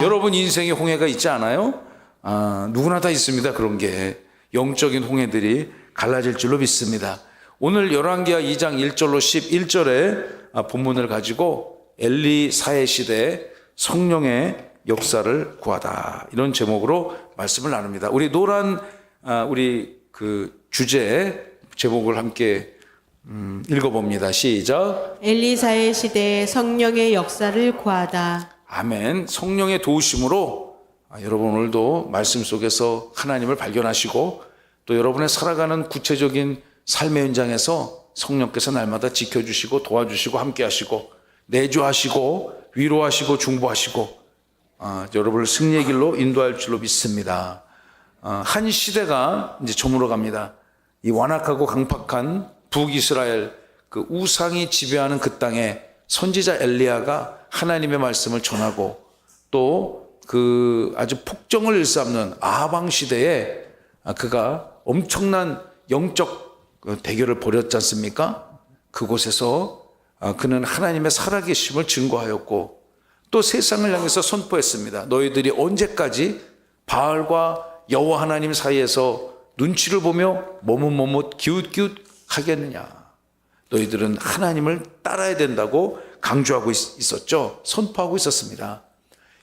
여러분 인생에 홍해가 있지 않아요? 누구나 다 있습니다. 그런 게 영적인 홍해들이 갈라질 줄로 믿습니다. 오늘 열왕기하 2장 1절로 11절의 본문을 가지고 엘리 사회 시대 성령의 역사를 구하다, 이런 제목으로 말씀을 나눕니다. 우리 노란 우리 그 주제 제목을 함께 읽어봅니다. 시작. 엘리사의 시대에 성령의 역사를 구하다. 아멘. 성령의 도우심으로 여러분 오늘도 말씀 속에서 하나님을 발견하시고, 또 여러분의 살아가는 구체적인 삶의 현장에서 성령께서 날마다 지켜주시고 도와주시고 함께하시고 내주하시고 위로하시고 중보하시고 여러분을 승리의 길로 인도할 줄로 믿습니다. 한 시대가 이제 저물어 갑니다. 이 완악하고 강팍한 북이스라엘 그 우상이 지배하는 그 땅에 선지자 엘리야가 하나님의 말씀을 전하고, 또 그 아주 폭정을 일삼는 아방 시대에 그가 엄청난 영적 대결을 벌였지 않습니까? 그곳에서 그는 하나님의 살아계심을 증거하였고, 또 세상을 향해서 선포했습니다. 너희들이 언제까지 바알과 여호와 하나님 사이에서 눈치를 보며 머뭇머뭇 기웃기웃 하겠느냐. 너희들은 하나님을 따라야 된다고 강조하고 있었죠. 선포하고 있었습니다.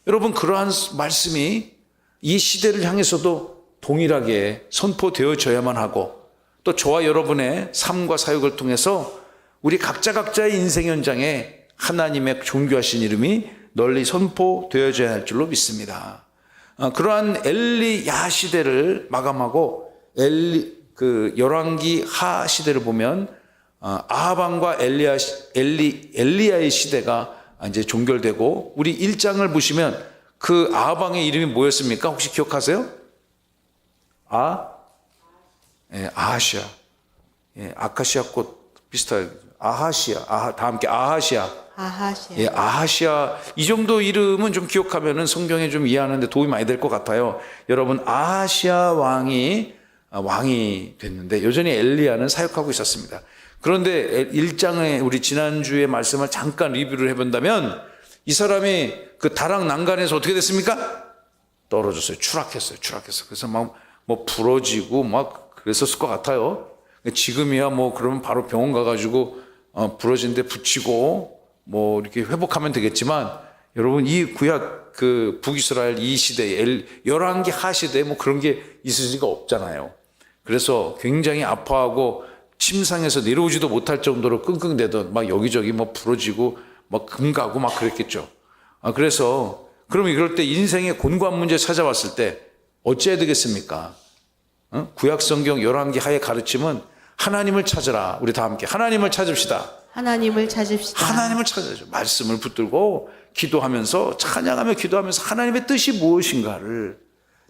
여러분, 그러한 말씀이 이 시대를 향해서도 동일하게 선포되어져야만 하고, 또 저와 여러분의 삶과 사역을 통해서 우리 각자의 인생 현장에 하나님의 존귀하신 이름이 널리 선포되어져야 할 줄로 믿습니다. 그러한 엘리야 시대를 마감하고 열왕기 하 시대를 보면 아하방과 엘리야의 시대가 이제 종결되고, 우리 1장을 보시면 그 아하방의 이름이 뭐였습니까? 혹시 기억하세요? 아하시아. 아카시아 꽃 비슷해요. 아하시아. 다 함께 아하시아. 아하시아. 이 정도 이름은 좀 기억하면은 성경에 좀 이해하는데 도움이 많이 될 것 같아요. 여러분, 아하시아 왕이 됐는데 여전히 엘리야는 사역하고 있었습니다. 그런데 1장에 우리 지난주에 말씀을 잠깐 리뷰를 해본다면, 이 사람이 그 다락 난간에서 어떻게 됐습니까? 떨어졌어요. 추락했어요. 그래서 막 부러지고 막 그랬었을 것 같아요. 지금이야 그러면 바로 병원 가가지고 부러진 데 붙이고 이렇게 회복하면 되겠지만, 여러분 이 구약 그 북이스라엘 이 시대에 열왕기 하 시대에 그런 게 있을 리가 없잖아요. 그래서 굉장히 아파하고 침상에서 내려오지도 못할 정도로 끙끙대던 여기저기 부러지고 금 가고 그랬겠죠. 그래서 그럼 이럴 때 인생의 곤고한 문제 찾아왔을 때 어찌해야 되겠습니까? 구약 성경 열왕기 하의 가르침은 하나님을 찾으라. 우리 다 함께 하나님을 찾읍시다. 하나님을 찾아야죠. 말씀을 붙들고 기도하면서, 찬양하며 기도하면서 하나님의 뜻이 무엇인가를,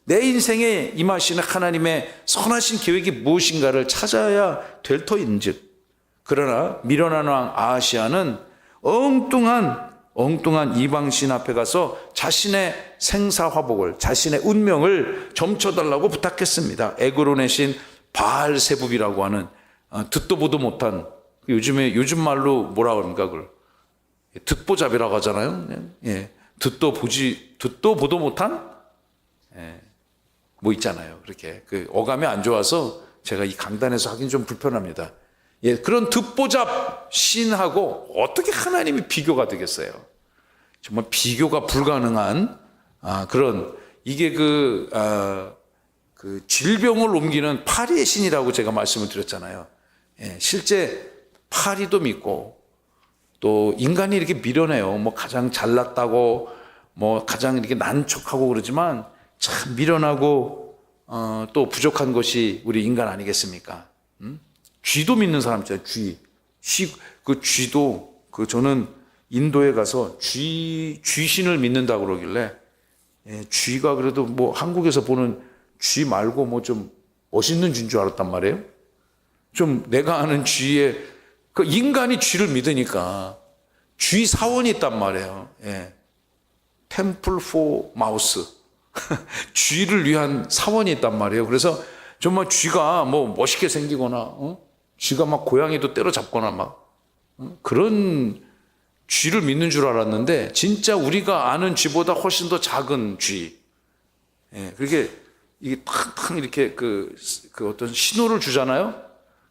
내 인생에 임하시는 하나님의 선하신 계획이 무엇인가를 찾아야 될 터인즉. 그러나 미련한 왕 아하시아는 엉뚱한 이방신 앞에 가서 자신의 생사화복을, 자신의 운명을 점쳐달라고 부탁했습니다. 에그론의 신 바알세붑이라고 하는 듣도 보도 못한, 요즘 말로 뭐라 그럽니까? 그걸 듣보잡이라고 하잖아요. 예. 듣도 보도 못한 있잖아요. 그렇게 어감이 안 좋아서 제가 이 강단에서 하긴 좀 불편합니다. 예, 그런 듣보잡 신하고 어떻게 하나님이 비교가 되겠어요? 정말 비교가 불가능한 그런, 이게 그 질병을 옮기는 파리의 신이라고 제가 말씀을 드렸잖아요. 예, 실제 파리도 믿고, 또 인간이 이렇게 미련해요. 가장 잘났다고 가장 이렇게 난척하고 그러지만 참 미련하고 또 부족한 것이 우리 인간 아니겠습니까? 쥐도 믿는 사람 있잖아요. 그 쥐도, 저는 인도에 가서 쥐신을 믿는다고 그러길래, 쥐가 그래도 한국에서 보는 쥐 말고 좀 멋있는 쥐인 줄 알았단 말이에요. 좀 내가 아는 쥐의, 그 인간이 쥐를 믿으니까 쥐 사원이 있단 말이에요. 예. 템플 포 마우스. 쥐를 위한 사원이 있단 말이에요. 그래서 정말 쥐가 멋있게 생기거나, 쥐가 고양이도 때려잡거나 그런 쥐를 믿는 줄 알았는데 진짜 우리가 아는 쥐보다 훨씬 더 작은 쥐. 예, 그렇게 이게 탁탁 이렇게 그 어떤 신호를 주잖아요.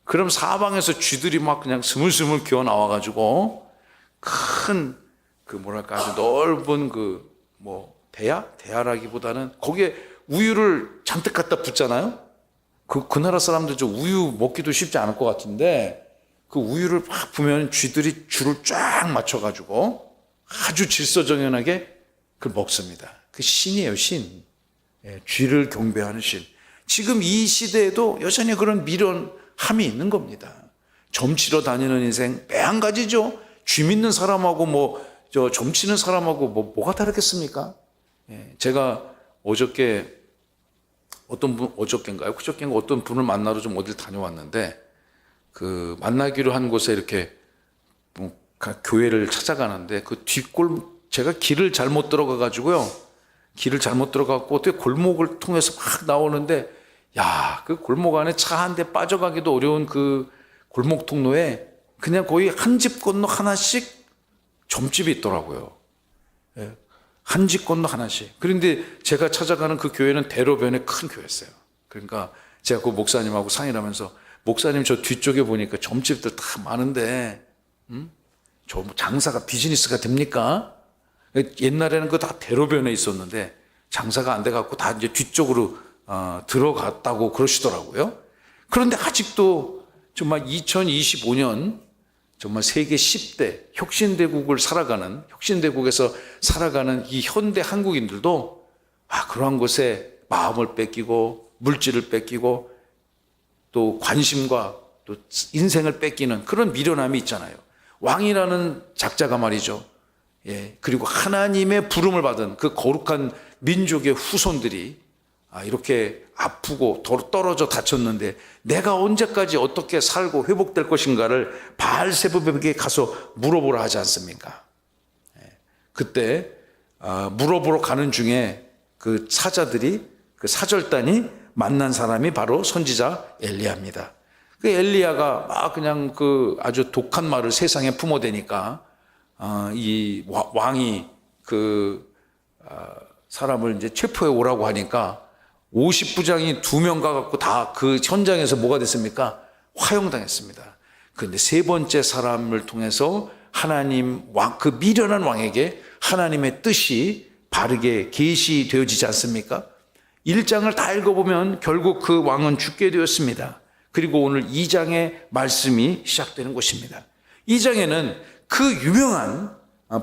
그럼 사방에서 쥐들이 막 그냥 스물스물 기어 나와가지고 큰 그 뭐랄까 아주 넓은 그 뭐 대야라기보다는 거기에 우유를 잔뜩 갖다 붓잖아요. 그 나라 사람들 저 우유 먹기도 쉽지 않을 것 같은데 그 우유를 막 부면 쥐들이 줄을 쫙 맞춰가지고 아주 질서정연하게 그걸 먹습니다. 그 신이에요, 신. 예, 쥐를 경배하는 신. 지금 이 시대에도 여전히 그런 미련함이 있는 겁니다. 점치러 다니는 인생 매한가지죠. 쥐 믿는 사람하고 점치는 사람하고 뭐가 다르겠습니까? 예, 제가 어저께인가 어떤 분을 만나러 좀 어딜 다녀왔는데 그 만나기로 한 곳에 이렇게 교회를 찾아가는데 그 뒷골 제가 길을 잘못 들어가가지고요. 길을 잘못 들어갔고 어떻게 골목을 통해서 막 나오는데 그 골목 안에 차 한 대 빠져가기도 어려운 그 골목 통로에 그냥 거의 한 집 건너 하나씩 점집이 있더라고요. 예, 한 집 건너 하나씩. 그런데 제가 찾아가는 그 교회는 대로변의 큰 교회였어요. 그러니까 제가 그 목사님하고 상의를 하면서 목사님 저 뒤쪽에 보니까 점집들 다 많은데 저 장사가 비즈니스가 됩니까? 옛날에는 그 다 대로변에 있었는데 장사가 안 돼갖고 다 이제 뒤쪽으로 들어갔다고 그러시더라고요. 그런데 아직도 정말 2025년 정말 세계 10대 혁신대국에서 살아가는 이 현대 한국인들도 그러한 곳에 마음을 뺏기고 물질을 뺏기고 또 관심과 또 인생을 뺏기는 그런 미련함이 있잖아요. 왕이라는 작자가 말이죠. 예, 그리고 하나님의 부름을 받은 그 거룩한 민족의 후손들이 이렇게 아프고 떨어져 다쳤는데 내가 언제까지 어떻게 살고 회복될 것인가를 바알세불에게 가서 물어보라 하지 않습니까? 그때 물어보러 가는 중에 그 사자들이 그 사절단이 만난 사람이 바로 선지자 엘리야입니다. 그 엘리야가 막 그냥 그 아주 독한 말을 세상에 품어대니까 이 왕이 그 사람을 이제 체포해 오라고 하니까 50부장이 2명 가갖고 다 그 현장에서 뭐가 됐습니까? 화형당했습니다. 그런데 세 번째 사람을 통해서 하나님 그 미련한 왕에게 하나님의 뜻이 바르게 계시되어지지 않습니까? 1장을 다 읽어보면 결국 그 왕은 죽게 되었습니다. 그리고 오늘 2장의 말씀이 시작되는 것입니다. 2장에는 그 유명한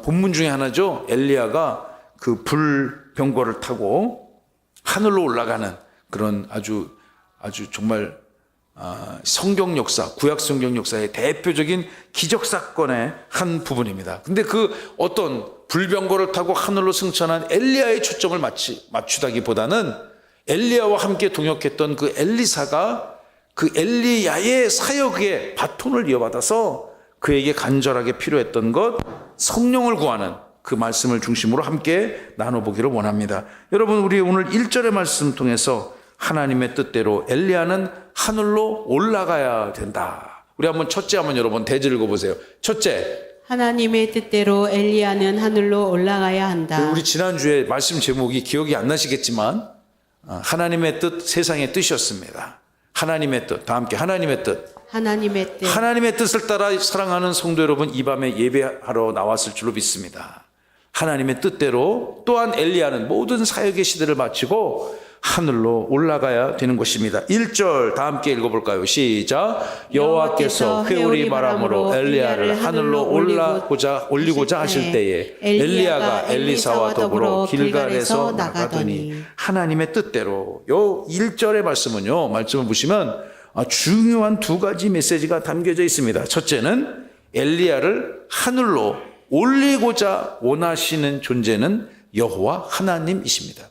본문 중에 하나죠. 엘리야가 그 불병거를 타고 하늘로 올라가는 그런 아주 정말 성경 역사, 구약 성경 역사의 대표적인 기적 사건의 한 부분입니다. 근데 그 어떤 불병거를 타고 하늘로 승천한 엘리야의 초점을 맞추다기보다는 엘리야와 함께 동역했던 그 엘리사가 그 엘리야의 사역의 바톤을 이어받아서 그에게 간절하게 필요했던 것, 성령을 구하는 그 말씀을 중심으로 함께 나눠보기를 원합니다. 여러분, 우리 오늘 1절의 말씀 통해서 하나님의 뜻대로 엘리야는 하늘로 올라가야 된다. 우리 첫째 한번 여러분 대절 읽어보세요. 첫째, 하나님의 뜻대로 엘리야는 하늘로 올라가야 한다. 우리 지난주에 말씀 제목이 기억이 안 나시겠지만 하나님의 뜻, 세상의 뜻이었습니다. 하나님의 뜻, 다 함께 하나님의 뜻. 하나님의 뜻. 하나님의 뜻을 따라 사랑하는 성도 여러분, 이 밤에 예배하러 나왔을 줄로 믿습니다. 하나님의 뜻대로 또한 엘리야는 모든 사역의 시대를 마치고 하늘로 올라가야 되는 것입니다. 1절 다 함께 읽어볼까요? 시작. 여호와께서 회오리 바람으로 엘리야를 하늘로 올리고자 하실 때에 엘리야가 엘리사와 더불어 길갈에서 나가더니 하나님의 뜻대로. 요 1절의 말씀을 보시면 중요한 2가지 메시지가 담겨져 있습니다. 첫째는 엘리야를 하늘로 올리고자 원하시는 존재는 여호와 하나님이십니다.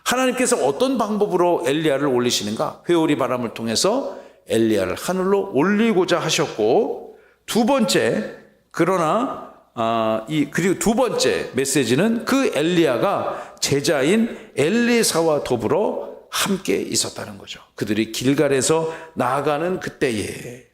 하나님께서 어떤 방법으로 엘리야를 올리시는가? 회오리 바람을 통해서 엘리야를 하늘로 올리고자 하셨고, 그리고 두 번째 메시지는 그 엘리야가 제자인 엘리사와 더불어 함께 있었다는 거죠. 그들이 길갈에서 나아가는 그때에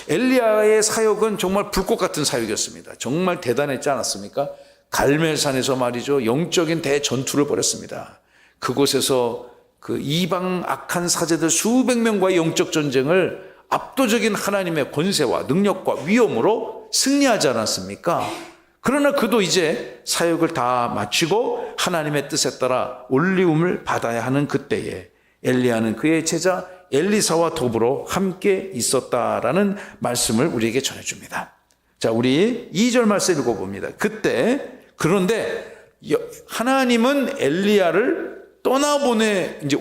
엘리야의 사역은 정말 불꽃 같은 사역이었습니다. 정말 대단했지 않았습니까? 갈멜산에서 말이죠, 영적인 대전투를 벌였습니다. 그곳에서 그 이방 악한 사제들 수백 명과의 영적 전쟁을 압도적인 하나님의 권세와 능력과 위엄으로 승리하지 않았습니까? 그러나 그도 이제 사역을 다 마치고 하나님의 뜻에 따라 올리움을 받아야 하는 그때에 엘리야는 그의 제자 엘리사와 더불어 함께 있었다라는 말씀을 우리에게 전해줍니다. 자, 우리 2절 말씀 읽어봅니다. 그런데 하나님은 엘리야를 떠나보내 이제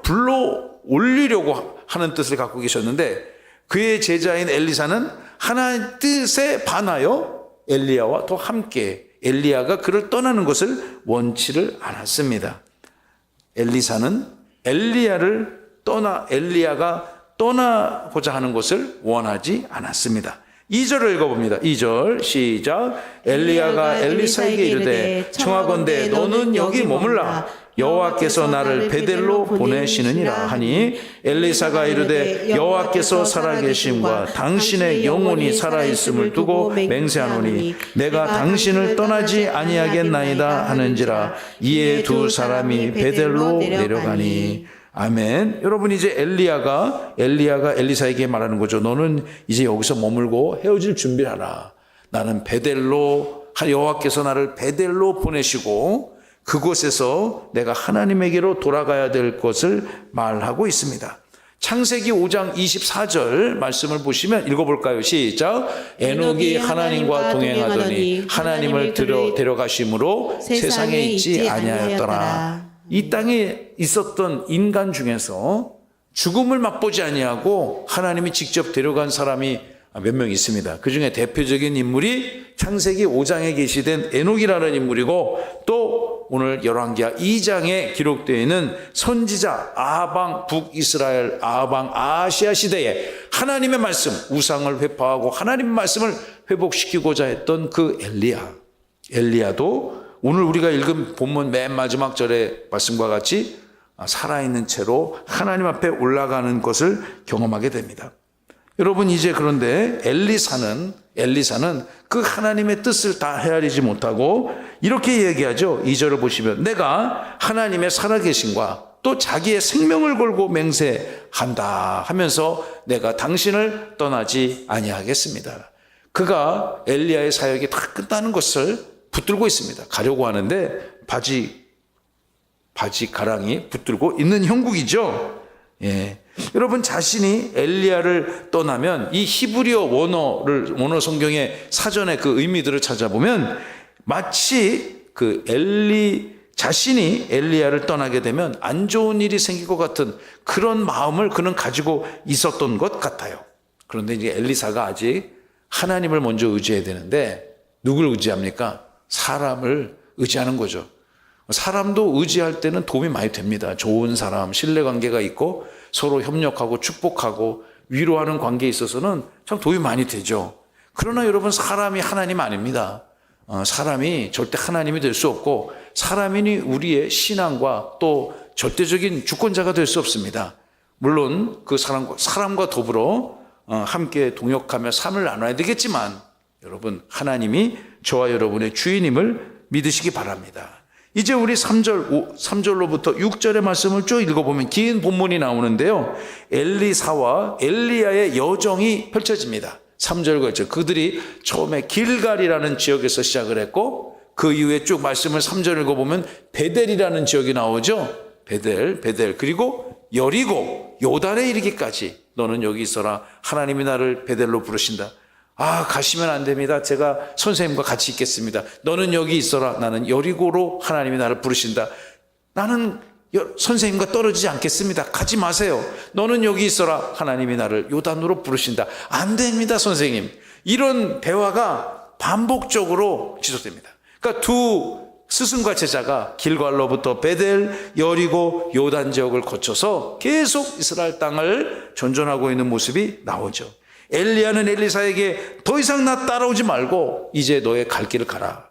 불러 올리려고 하는 뜻을 갖고 계셨는데, 그의 제자인 엘리사는 하나님의 뜻에 반하여 엘리야와 또 함께, 엘리야가 그를 떠나는 것을 원치를 않았습니다. 엘리사는 엘리야가 떠나고자 하는 것을 원하지 않았습니다. 2절을 읽어봅니다. 2절 시작. 엘리야가 엘리사에게 이르되 청하건대 너는 여기 머물라. 여호와께서 나를 베델로 보내시느니라 하니, 엘리사가 이르되 여호와께서 살아계심과 당신의 영혼이 살아있음을 두고 맹세하노니 내가 당신을 떠나지 아니하겠나이다 하는지라. 이에 두 사람이 베델로 내려가니. 아멘. 여러분, 이제 엘리야가 엘리사에게 말하는 거죠. 너는 이제 여기서 머물고 헤어질 준비를 하라. 나는 여호와께서 나를 베델로 보내시고 그곳에서 내가 하나님에게로 돌아가야 될 것을 말하고 있습니다. 창세기 5장 24절 말씀을 보시면 읽어볼까요? 시작. 에녹이 하나님과 동행하더니 하나님을 데려가심으로 세상에 있지 아니하였더라. 이 땅에 있었던 인간 중에서 죽음을 맛보지 아니하고 하나님이 직접 데려간 사람이 몇 명 있습니다. 그 중에 대표적인 인물이 창세기 5장에 계시된 에녹이라는 인물이고, 또 오늘 열왕기하 2장에 기록되어 있는 선지자 아방 북이스라엘 아방 아시아 시대에 하나님의 말씀, 우상을 회파하고 하나님의 말씀을 회복시키고자 했던 그 엘리야도 오늘 우리가 읽은 본문 맨 마지막 절의 말씀과 같이 살아있는 채로 하나님 앞에 올라가는 것을 경험하게 됩니다. 여러분, 이제 그런데 엘리사는 그 하나님의 뜻을 다 헤아리지 못하고 이렇게 얘기하죠. 2절을 보시면 내가 하나님의 살아계심과 또 자기의 생명을 걸고 맹세한다 하면서 내가 당신을 떠나지 아니하겠습니다. 그가 엘리야의 사역이 다 끝나는 것을 붙들고 있습니다. 가려고 하는데 바지 가랑이 붙들고 있는 형국이죠. 예. 여러분, 자신이 엘리야를 떠나면 이 히브리어 원어 성경의 사전의 그 의미들을 찾아보면 마치 자신이 엘리야를 떠나게 되면 안 좋은 일이 생길 것 같은 그런 마음을 그는 가지고 있었던 것 같아요. 그런데 이제 엘리사가 아직 하나님을 먼저 의지해야 되는데 누굴 의지합니까? 사람을 의지하는 거죠. 사람도 의지할 때는 도움이 많이 됩니다. 좋은 사람, 신뢰관계가 있고 서로 협력하고 축복하고 위로하는 관계에 있어서는 참 도움이 많이 되죠. 그러나 여러분, 사람이 하나님 아닙니다. 사람이 절대 하나님이 될 수 없고, 사람이 우리의 신앙과 또 절대적인 주권자가 될 수 없습니다. 물론 그 사람과 더불어 함께 동역하며 삶을 나눠야 되겠지만, 여러분, 하나님이 저와 여러분의 주인임을 믿으시기 바랍니다. 이제 우리 3절로부터 6절의 말씀을 쭉 읽어보면 긴 본문이 나오는데요, 엘리사와 엘리야의 여정이 펼쳐집니다. 3절 그렇죠. 그들이 처음에 길갈이라는 지역에서 시작을 했고, 그 이후에 쭉 말씀을 3절 읽어보면 베델이라는 지역이 나오죠. 베델 그리고 여리고 요단에 이르기까지 너는 여기 있어라. 하나님이 나를 베델로 부르신다. 가시면 안 됩니다. 제가 선생님과 같이 있겠습니다. 너는 여기 있어라. 나는 여리고로 하나님이 나를 부르신다. 나는 선생님과 떨어지지 않겠습니다. 가지 마세요. 너는 여기 있어라. 하나님이 나를 요단으로 부르신다. 안 됩니다, 선생님. 이런 대화가 반복적으로 지속됩니다. 그러니까 두 스승과 제자가 길갈로부터 베델, 여리고, 요단 지역을 거쳐서 계속 이스라엘 땅을 전전하고 있는 모습이 나오죠. 엘리야는 엘리사에게 더 이상 나 따라오지 말고 이제 너의 갈 길을 가라.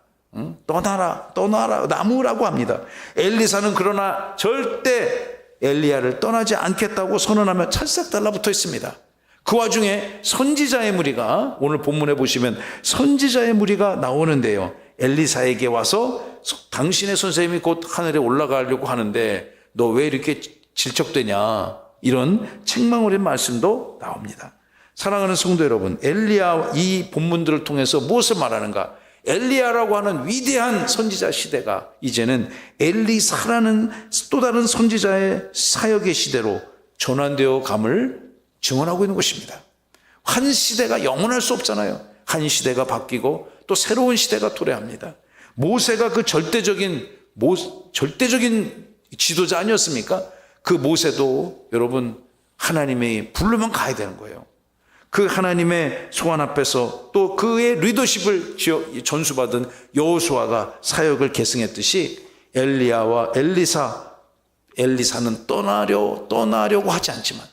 떠나라 나무라고 합니다. 엘리사는 그러나 절대 엘리야를 떠나지 않겠다고 선언하며 찰싹 달라붙어 있습니다. 그 와중에 선지자의 무리가, 오늘 본문에 보시면 선지자의 무리가 나오는데요. 엘리사에게 와서 당신의 선생님이 곧 하늘에 올라가려고 하는데 너 왜 이렇게 질척대냐, 이런 책망어린 말씀도 나옵니다. 사랑하는 성도 여러분, 엘리야 이 본문들을 통해서 무엇을 말하는가? 엘리야라고 하는 위대한 선지자 시대가 이제는 엘리사라는 또 다른 선지자의 사역의 시대로 전환되어 감을 증언하고 있는 것입니다. 한 시대가 영원할 수 없잖아요. 한 시대가 바뀌고 또 새로운 시대가 도래합니다. 모세가 그 절대적인 지도자 아니었습니까? 그 모세도 여러분 하나님이 부르면 가야 되는 거예요. 그 하나님의 소환 앞에서 또 그의 리더십을 전수받은 여호수아가 사역을 계승했듯이 엘리야와 엘리사는 떠나려고 하지 않지만,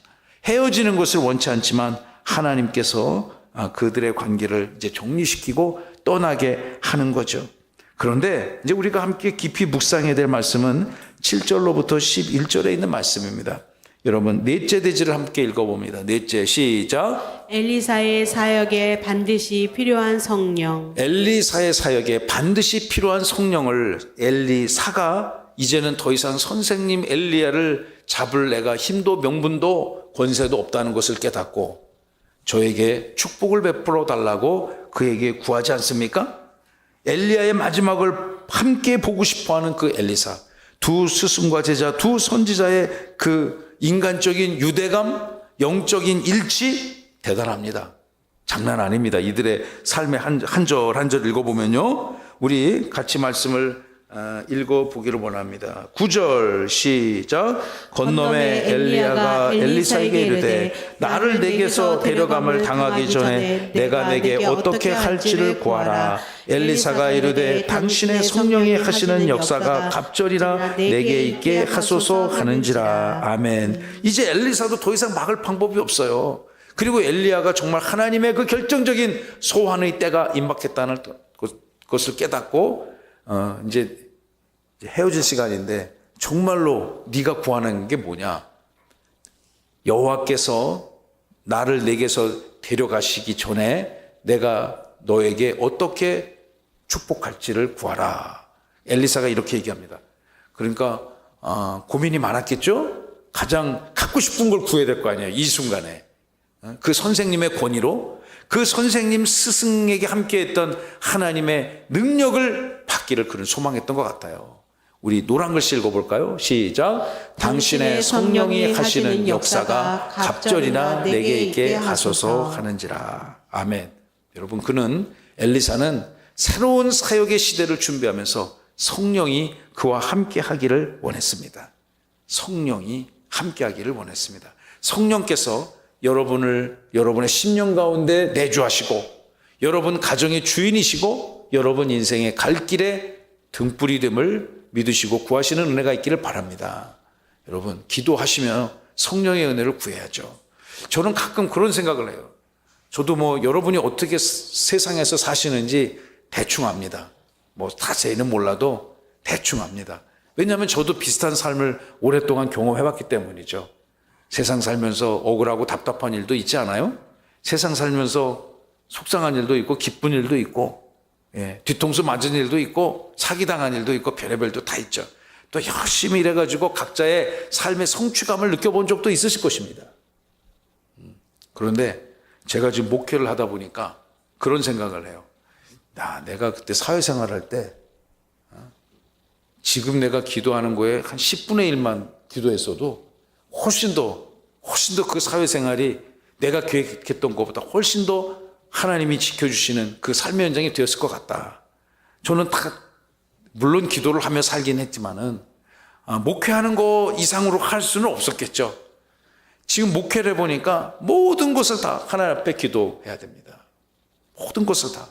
헤어지는 것을 원치 않지만 하나님께서 그들의 관계를 이제 정리시키고 떠나게 하는 거죠. 그런데 이제 우리가 함께 깊이 묵상해야 될 말씀은 7절로부터 11절에 있는 말씀입니다. 여러분, 넷째 대지를 함께 읽어봅니다. 넷째, 시작. 엘리사의 사역에 반드시 필요한 성령. 엘리사의 사역에 반드시 필요한 성령을 엘리사가 이제는 더 이상 선생님 엘리야를 잡을 내가 힘도 명분도 권세도 없다는 것을 깨닫고 저에게 축복을 베풀어 달라고 그에게 구하지 않습니까? 엘리야의 마지막을 함께 보고 싶어하는 그 엘리사, 두 스승과 제자, 두 선지자의 그 인간적인 유대감, 영적인 일치 대단합니다. 장난 아닙니다. 이들의 삶의 한 절 한 절 읽어보면요, 우리 같이 말씀을 읽어보기를 원합니다. 9절 시작. 건너매 엘리야가 엘리사에게 이르되 나를 내게서 데려감을 당하기 전에 내가 내게 어떻게 할지를 구하라. 엘리사가 이르되 당신의 성령이 하시는 역사가 갑절이라 내게 있게 하소서 하는지라. 아멘. 이제 엘리사도 더 이상 막을 방법이 없어요. 그리고 엘리야가 정말 하나님의 그 결정적인 소환의 때가 임박했다는 것을 깨닫고 이제 헤어질 시간인데 정말로 네가 구하는 게 뭐냐? 여호와께서 나를 내게서 데려가시기 전에 내가 너에게 어떻게 축복할지를 구하라. 엘리사가 이렇게 얘기합니다. 그러니까 고민이 많았겠죠? 가장 갖고 싶은 걸 구해야 될 거 아니에요. 이 순간에 그 선생님의 권위로, 그 선생님 스승에게 함께했던 하나님의 능력을 받기를 그는 소망했던 것 같아요. 우리 노란 글씨 읽어볼까요? 시작. 당신의 성령이 하시는 역사가 갑절이나 내게 있게 하소서 하는지라. 아멘. 여러분, 엘리사는 새로운 사역의 시대를 준비하면서 성령이 그와 함께 하기를 원했습니다. 성령이 함께 하기를 원했습니다. 성령께서 여러분의 심령 가운데 내주하시고, 여러분 가정의 주인이시고, 여러분 인생의 갈 길에 등불이 됨을 믿으시고 구하시는 은혜가 있기를 바랍니다. 여러분, 기도하시면 성령의 은혜를 구해야죠. 저는 가끔 그런 생각을 해요. 저도 여러분이 어떻게 세상에서 사시는지 대충 압니다. 자세히는 몰라도 대충 압니다. 왜냐하면 저도 비슷한 삶을 오랫동안 경험해봤기 때문이죠. 세상 살면서 억울하고 답답한 일도 있지 않아요? 세상 살면서 속상한 일도 있고 기쁜 일도 있고, 뒤통수 맞은 일도 있고 사기당한 일도 있고 별의별 일도 다 있죠. 또 열심히 일해가지고 각자의 삶의 성취감을 느껴본 적도 있으실 것입니다. 그런데 제가 지금 목회를 하다 보니까 그런 생각을 해요. 내가 그때 사회생활할 때 지금 내가 기도하는 거에 한 10분의 1만 기도했어도 훨씬 더 그 사회생활이 내가 계획했던 것보다 훨씬 더 하나님이 지켜주시는 그 삶의 현장이 되었을 것 같다. 저는 물론 기도를 하며 살긴 했지만은 목회하는 거 이상으로 할 수는 없었겠죠. 지금 목회를 해보니까 모든 것을 다 하나님 앞에 기도해야 됩니다. 모든 것을 다.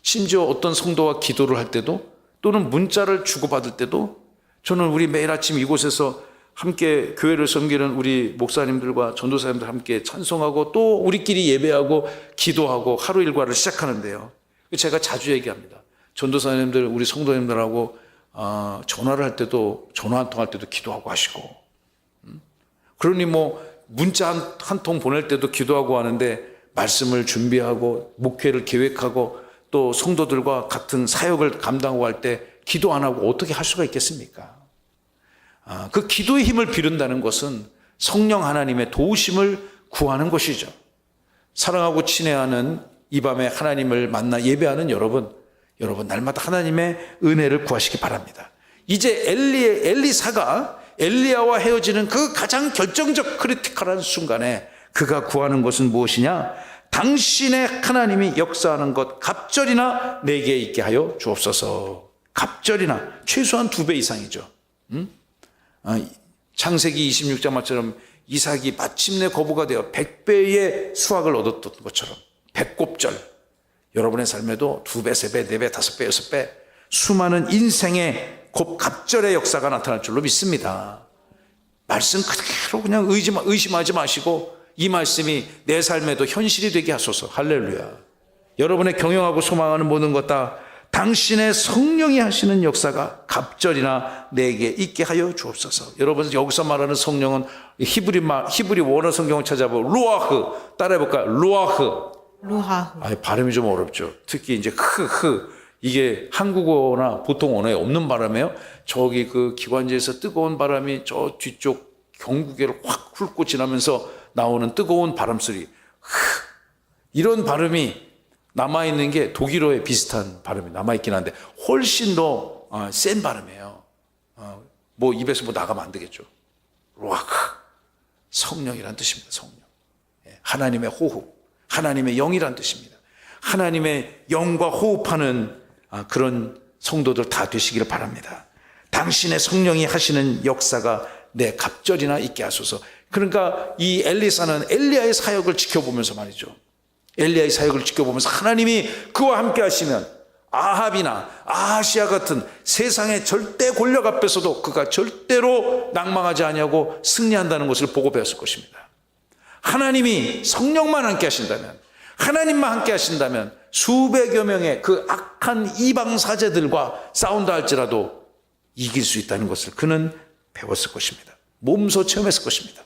심지어 어떤 성도와 기도를 할 때도, 또는 문자를 주고받을 때도, 저는 우리 매일 아침 이곳에서 함께 교회를 섬기는 우리 목사님들과 전도사님들 함께 찬송하고 또 우리끼리 예배하고 기도하고 하루 일과를 시작하는데요. 제가 자주 얘기합니다. 전도사님들, 우리 성도님들하고 전화를 할 때도, 전화 한 통 할 때도 기도하고 하시고, 그러니 문자 한 통 보낼 때도 기도하고 하는데 말씀을 준비하고 목회를 계획하고 또 성도들과 같은 사역을 감당하고 할 때 기도 안 하고 어떻게 할 수가 있겠습니까? 그 기도의 힘을 비른다는 것은 성령 하나님의 도우심을 구하는 것이죠. 사랑하고 친애하는 이 밤에 하나님을 만나 예배하는 여러분 날마다 하나님의 은혜를 구하시기 바랍니다. 이제 엘리사가 엘리야와 헤어지는 그 가장 결정적 크리티컬한 순간에 그가 구하는 것은 무엇이냐? 당신의 하나님이 역사하는 것 갑절이나 내게 있게 하여 주옵소서. 갑절이나 최소한 2배 이상이죠. 창세기 26장 말처럼 이삭이 마침내 거부가 되어 100배의 수확을 얻었던 것처럼 100곱절, 여러분의 삶에도 2배, 3배, 4배, 5배, 6배 수많은 인생의 갑절의 역사가 나타날 줄로 믿습니다. 말씀 그대로 그냥 의심하지 마시고 이 말씀이 내 삶에도 현실이 되게 하소서. 할렐루야. 여러분의 경영하고 소망하는 모든 것 다 당신의 성령이 하시는 역사가 갑절이나 내게 있게 하여 주옵소서. 여러분 여기서 말하는 성령은 히브리 원어 성경을 찾아보고 루아흐 따라해볼까요? 루아흐. 발음이 좀 어렵죠. 특히 이제 이게 한국어나 보통 언어에 없는 바람이에요. 저기 그 기관지에서 뜨거운 바람이 저 뒤쪽 경구계를 확 훑고 지나면서 나오는 뜨거운 바람 소리. 이런 발음이 남아있는 게 독일어에 비슷한 발음이 남아있긴 한데 훨씬 더 센 발음이에요. 뭐 입에서 뭐 나가면 안 되겠죠. 루아크. 성령이란 뜻입니다. 성령. 하나님의 호흡. 하나님의 영이란 뜻입니다. 하나님의 영과 호흡하는 그런 성도들 다 되시기를 바랍니다. 당신의 성령이 하시는 역사가 내 갑절이나 있게 하소서. 그러니까 이 엘리사는 엘리야의 사역을 지켜보면서 말이죠. 엘리야의 사역을 지켜보면서 하나님이 그와 함께 하시면 아합이나 아하시아 같은 세상의 절대 권력 앞에서도 그가 절대로 낭망하지 아니하고 승리한다는 것을 보고 배웠을 것입니다. 하나님이 성령만 함께 하신다면, 하나님만 함께 하신다면 수백여 명의 그 악한 이방 사제들과 싸운다 할지라도 이길 수 있다는 것을 그는 배웠을 것입니다. 몸소 체험했을 것입니다.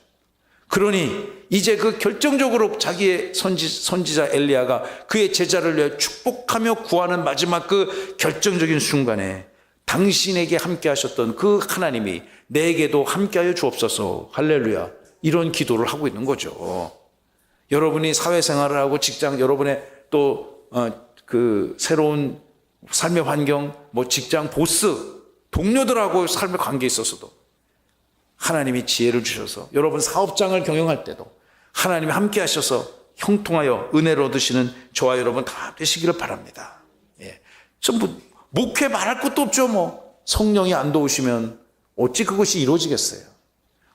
그러니 이제 그 결정적으로 자기의 선지자 엘리야가 그의 제자를 위해 축복하며 구하는 마지막 그 결정적인 순간에 당신에게 함께 하셨던 그 하나님이 내게도 함께하여 주옵소서. 할렐루야. 이런 기도를 하고 있는 거죠. 여러분이 사회생활을 하고 직장, 여러분의 또 그 새로운 삶의 환경, 뭐 직장 보스, 동료들하고 삶의 관계에 있어서도 하나님이 지혜를 주셔서 여러분 사업장을 경영할 때도 하나님이 함께 하셔서 형통하여 은혜를 얻으시는 저와 여러분 다 되시기를 바랍니다. 전부 목회 말할 것도 없죠. 뭐 성령이 안 도우시면 어찌 그것이 이루어지겠어요.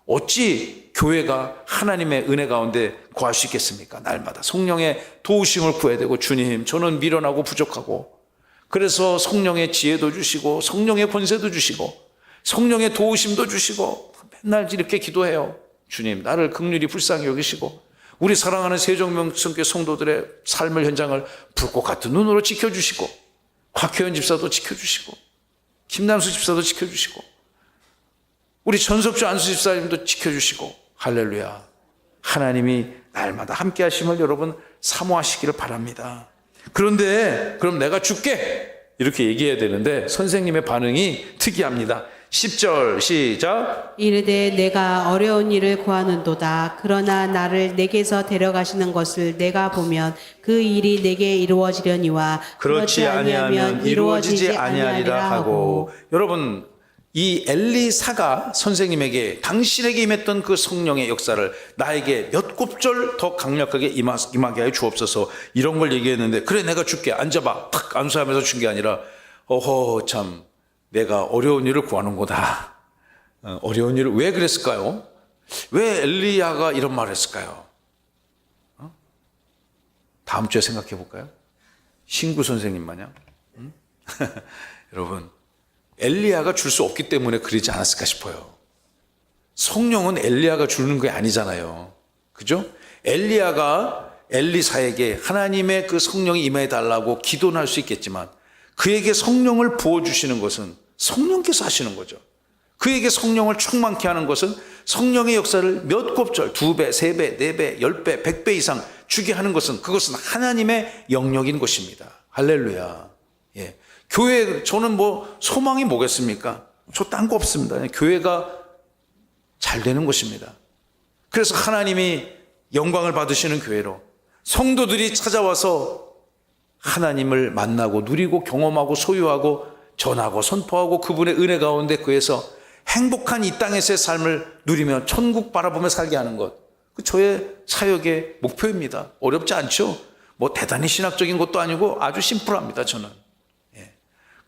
어찌 교회가 하나님의 은혜 가운데 구할 수 있겠습니까? 날마다 성령의 도우심을 구해야 되고, 주님 저는 미련하고 부족하고 그래서 성령의 지혜도 주시고 성령의 권세도 주시고 성령의 도우심도 주시고 맨날 이렇게 기도해요. 주님 나를 긍휼히 불쌍히 여기시고 우리 사랑하는 세종명성교회 성도들의 삶의 현장을 불꽃 같은 눈으로 지켜주시고 곽혜연 집사도 지켜주시고 김남수 집사도 지켜주시고 우리 전석주 안수 집사님도 지켜주시고 할렐루야. 하나님이 날마다 함께 하심을 여러분 사모하시기를 바랍니다. 그런데 그럼 내가 죽게 이렇게 얘기해야 되는데 선생님의 반응이 특이합니다. 10절 시작. 이르되 내가 어려운 일을 구하는도다. 그러나 나를 내게서 데려가시는 것을 내가 보면 그 일이 내게 이루어지려니와 그렇지 아니하면 이루어지지 아니하리라 하고. 여러분 이 엘리사가 선생님에게 당신에게 임했던 그 성령의 역사를 나에게 몇 곱절 더 강력하게 임하게 하여 주옵소서. 이런 걸 얘기했는데 그래 내가 줄게 앉아봐 탁 안수하면서 준 게 아니라 어허 참 내가 어려운 일을 구하는 거다. 어려운 일을 왜 그랬을까요? 왜 엘리야가 이런 말을 했을까요? 다음 주에 생각해 볼까요? 신구 선생님 마냥 여러분 엘리야가 줄 수 없기 때문에 그러지 않았을까 싶어요. 성령은 엘리야가 주는 게 아니잖아요. 그죠? 엘리야가 엘리사에게 하나님의 그 성령이 임해 달라고 기도는 할 수 있겠지만 그에게 성령을 부어주시는 것은 성령께서 하시는 거죠. 그에게 성령을 충만케 하는 것은 성령의 역사를 몇 곱절, 2배, 3배, 4배, 10배, 100배 이상 주게 하는 것은 그것은 하나님의 영역인 것입니다. 할렐루야. 예. 교회, 저는 뭐 소망이 뭐겠습니까? 저 딴 거 없습니다. 교회가 잘 되는 것입니다. 그래서 하나님이 영광을 받으시는 교회로 성도들이 찾아와서 하나님을 만나고 누리고 경험하고 소유하고 전하고 선포하고 그분의 은혜 가운데 그에서 행복한 이 땅에서의 삶을 누리며 천국 바라보며 살게 하는 것, 그 저의 사역의 목표입니다. 어렵지 않죠? 뭐 대단히 신학적인 것도 아니고 아주 심플합니다. 저는. 예.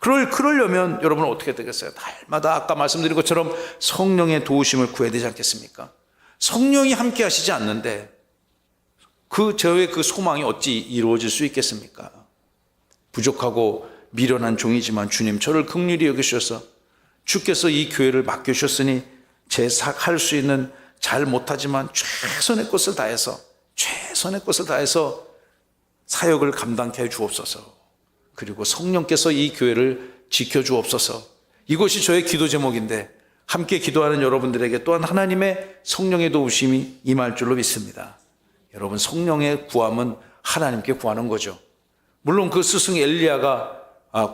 그러려면 여러분은 어떻게 되겠어요? 날마다 아까 말씀드린 것처럼 성령의 도우심을 구해야 되지 않겠습니까? 성령이 함께 하시지 않는데 저의 그 소망이 어찌 이루어질 수 있겠습니까? 부족하고 미련한 종이지만 주님 저를 긍휼히 여기셔서 주께서 이 교회를 맡겨주셨으니 제 할 수 있는 잘 못하지만 최선의 것을 다해서 사역을 감당케 해 주옵소서. 그리고 성령께서 이 교회를 지켜주옵소서. 이것이 저의 기도 제목인데 함께 기도하는 여러분들에게 또한 하나님의 성령의 도우심이 임할 줄로 믿습니다. 여러분, 성령의 구함은 하나님께 구하는 거죠. 물론 그 스승 엘리야가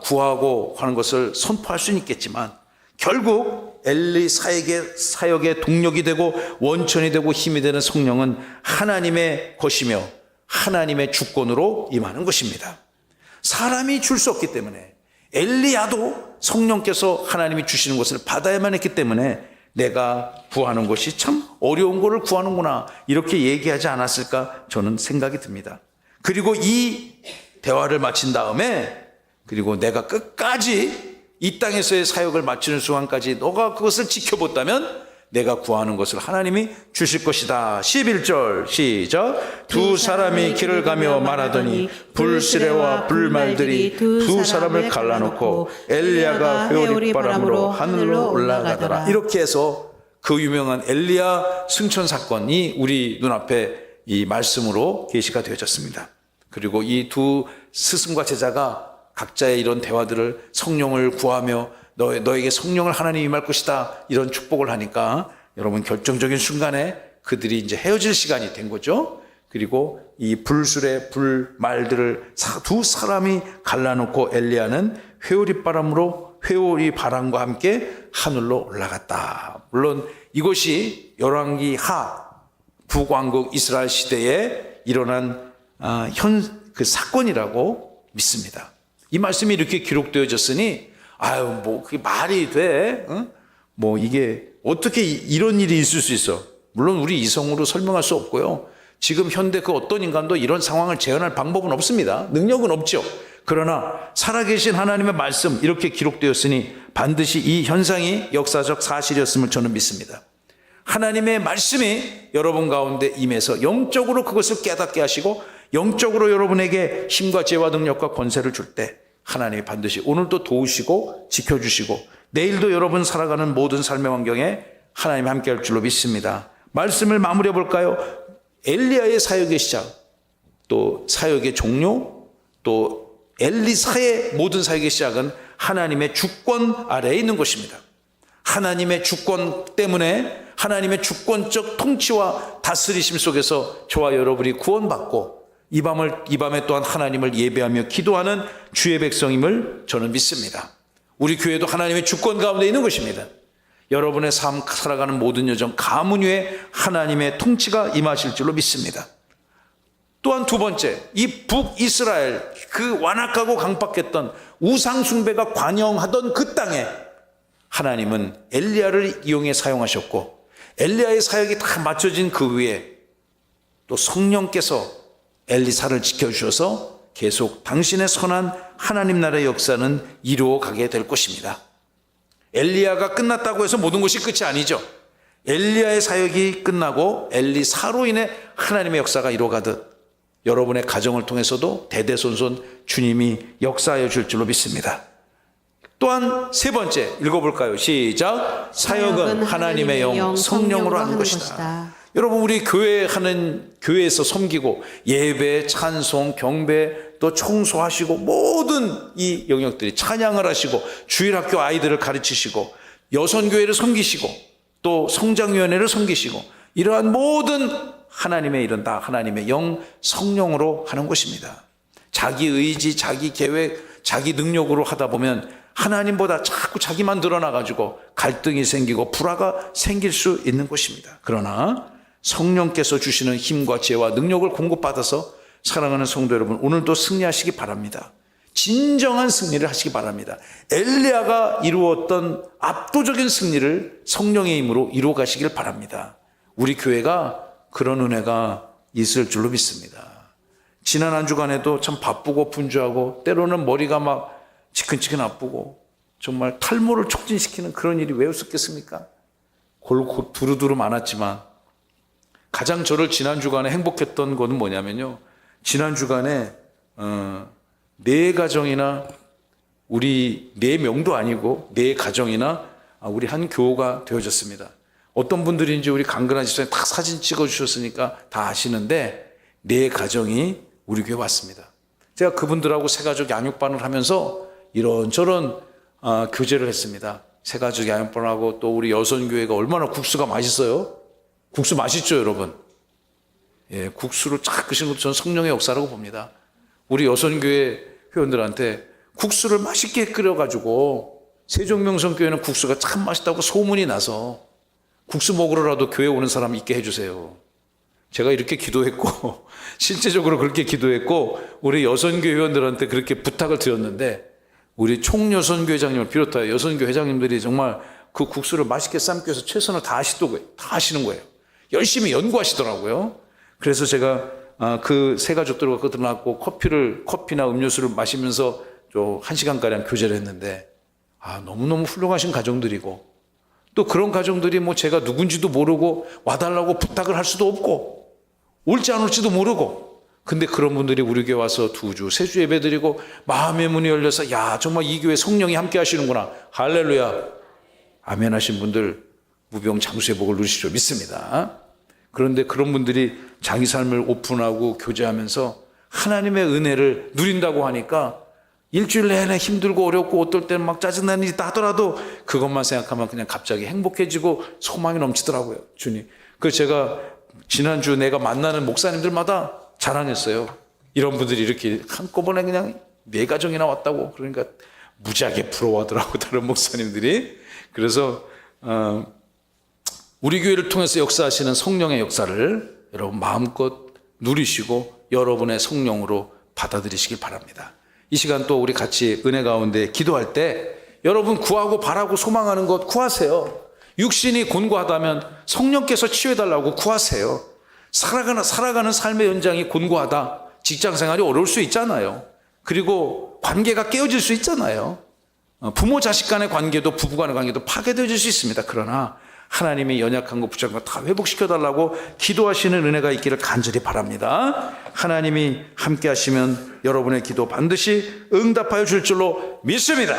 구하고 하는 것을 선포할 수는 있겠지만 결국 엘리 사역의 동력이 되고 원천이 되고 힘이 되는 성령은 하나님의 것이며 하나님의 주권으로 임하는 것입니다. 사람이 줄 수 없기 때문에 엘리야도 성령께서 하나님이 주시는 것을 받아야만 했기 때문에 내가 구하는 것이 참 어려운 거를 구하는구나 이렇게 얘기하지 않았을까 저는 생각이 듭니다. 그리고 이 대화를 마친 다음에 그리고 내가 끝까지 이 땅에서의 사역을 마치는 순간까지 너가 그것을 지켜봤다면 내가 구하는 것을 하나님이 주실 것이다. 11절 시작. 두 사람이 길을 가며 말하더니 불시레와 불말들이 두 사람을 갈라놓고 엘리야가 회오리 바람으로 하늘로 올라가더라. 이렇게 해서 그 유명한 엘리야 승천 사건이 우리 눈앞에 이 말씀으로 계시가 되어졌습니다. 그리고 이 두 스승과 제자가 각자의 이런 대화들을 성령을 구하며 너에게 성령을 하나님이 임할 것이다 이런 축복을 하니까 여러분 결정적인 순간에 그들이 이제 헤어질 시간이 된 거죠. 그리고 이 불술의 불말들을 두 사람이 갈라놓고 엘리야는 회오리 바람과 함께 하늘로 올라갔다. 물론 이것이 열왕기 하 북왕국 이스라엘 시대에 일어난 그 사건이라고 믿습니다. 이 말씀이 이렇게 기록되어졌으니 뭐 그게 말이 돼? 뭐 이게 어떻게 이런 일이 있을 수 있어? 물론 우리 이성으로 설명할 수 없고요. 지금 현대 그 어떤 인간도 이런 상황을 재현할 방법은 없습니다. 능력은 없죠. 그러나 살아계신 하나님의 말씀 이렇게 기록되었으니 반드시 이 현상이 역사적 사실이었음을 저는 믿습니다. 하나님의 말씀이 여러분 가운데 임해서 영적으로 그것을 깨닫게 하시고 영적으로 여러분에게 힘과 지혜와 능력과 권세를 줄 때 하나님이 반드시 오늘도 도우시고 지켜주시고 내일도 여러분 살아가는 모든 삶의 환경에 하나님이 함께 할 줄로 믿습니다. 말씀을 마무리해 볼까요? 엘리야의 사역의 시작, 또 사역의 종료, 또 엘리사의 모든 사역의 시작은 하나님의 주권 아래에 있는 것입니다. 하나님의 주권 때문에 하나님의 주권적 통치와 다스리심 속에서 저와 여러분이 구원받고 이 밤에 또한 하나님을 예배하며 기도하는 주의 백성임을 저는 믿습니다. 우리 교회도 하나님의 주권 가운데 있는 것입니다. 여러분의 삶 살아가는 모든 여정 가문 위에 하나님의 통치가 임하실 줄로 믿습니다. 또한 두 번째, 이 북이스라엘 그 완악하고 강박했던 우상 숭배가 관영하던 그 땅에 하나님은 엘리야를 이용해 사용하셨고 엘리야의 사역이 다 맞춰진 그 위에 또 성령께서 엘리사를 지켜주셔서 계속 당신의 선한 하나님 나라의 역사는 이루어가게 될 것입니다. 엘리야가 끝났다고 해서 모든 것이 끝이 아니죠. 엘리야의 사역이 끝나고 엘리사로 인해 하나님의 역사가 이루어가듯 여러분의 가정을 통해서도 대대손손 주님이 역사하여 줄 줄로 믿습니다. 또한 세 번째 읽어볼까요? 시작. 사역은 하나님의 영 성령으로 하는 것이다. 여러분 우리 교회에서 섬기고 예배, 찬송, 경배 또 청소하시고 모든 이 영역들이 찬양을 하시고 주일학교 아이들을 가르치시고 여선교회를 섬기시고 또 성장위원회를 섬기시고 이러한 모든 하나님의 일은 다 하나님의 영 성령으로 하는 것입니다. 자기 의지, 자기 계획, 자기 능력으로 하다 보면 하나님보다 자꾸 자기만 드러나가지고 갈등이 생기고 불화가 생길 수 있는 것입니다. 그러나 성령께서 주시는 힘과 지혜와 능력을 공급받아서 사랑하는 성도 여러분, 오늘도 승리하시기 바랍니다. 진정한 승리를 하시기 바랍니다. 엘리야가 이루었던 압도적인 승리를 성령의 힘으로 이루어 가시길 바랍니다. 우리 교회가 그런 은혜가 있을 줄로 믿습니다. 지난 한 주간에도 참 바쁘고 분주하고 때로는 머리가 막 지끈지끈 아프고 정말 탈모를 촉진시키는 그런 일이 왜 없었겠습니까? 골고 두루두루 많았지만 가장 저를 지난 주간에 행복했던 것은 뭐냐면요, 지난 주간에 내 가정이나 우리 내 명도 아니고 내 가정이나 우리 한 교우가 되어졌습니다. 어떤 분들인지 우리 강근한 집사님 딱 사진 찍어주셨으니까 다 아시는데 내 가정이 우리 교회 왔습니다. 제가 그분들하고 새가족 양육반을 하면서 이런저런 교제를 했습니다. 새가족 양육반하고 또 우리 여선교회가 얼마나 국수가 맛있어요. 국수 맛있죠 여러분. 예, 국수를 쫙 끄시는 것도 저는 성령의 역사라고 봅니다. 우리 여선교회 회원들한테 국수를 맛있게 끓여가지고 세종명성교회는 국수가 참 맛있다고 소문이 나서 국수 먹으러라도 교회 오는 사람 있게 해주세요. 제가 이렇게 기도했고 실제적으로 그렇게 기도했고 우리 여선교회 회원들한테 그렇게 부탁을 드렸는데 우리 총여선교 회장님을 비롯하여 여선교 회장님들이 정말 그 국수를 맛있게 삶기 위해서 최선을 다 하시는 거예요. 열심히 연구하시더라고요. 그래서 제가 그 세 가족들과 거듭났고 커피나 음료수를 마시면서 좀 1시간가량 교제를 했는데 너무너무 훌륭하신 가정들이고 또 그런 가정들이 뭐 제가 누군지도 모르고 와달라고 부탁을 할 수도 없고 올지 안 올지도 모르고 근데 그런 분들이 우리 교회 와서 2주, 3주 예배드리고 마음의 문이 열려서 야 정말 이 교회 성령이 함께 하시는구나 할렐루야 아멘 하신 분들 무병장수의 복을 누리시죠 믿습니다. 그런데 그런 분들이 자기 삶을 오픈하고 교제하면서 하나님의 은혜를 누린다고 하니까 일주일 내내 힘들고 어렵고 어떨 때는 막 짜증나는 일이 있다 하더라도 그것만 생각하면 그냥 갑자기 행복해지고 소망이 넘치더라고요. 주님. 그래서 제가 지난주 내가 만나는 목사님들마다 자랑했어요. 이런 분들이 이렇게 한꺼번에 그냥 4가정이나 왔다고 그러니까 무지하게 부러워하더라고 다른 목사님들이. 그래서 우리 교회를 통해서 역사하시는 성령의 역사를 여러분 마음껏 누리시고 여러분의 성령으로 받아들이시길 바랍니다. 이 시간 또 우리 같이 은혜 가운데 기도할 때 여러분 구하고 바라고 소망하는 것 구하세요. 육신이 곤고하다면 성령께서 치유해달라고 구하세요. 살아가는 삶의 연장이 곤고하다. 직장생활이 어려울 수 있잖아요. 그리고 관계가 깨어질 수 있잖아요. 부모 자식 간의 관계도 부부 간의 관계도 파괴되어질 수 있습니다. 그러나 하나님이 연약한 것 부족한 것 다 회복시켜달라고 기도하시는 은혜가 있기를 간절히 바랍니다. 하나님이 함께 하시면 여러분의 기도 반드시 응답하여 줄 줄로 믿습니다.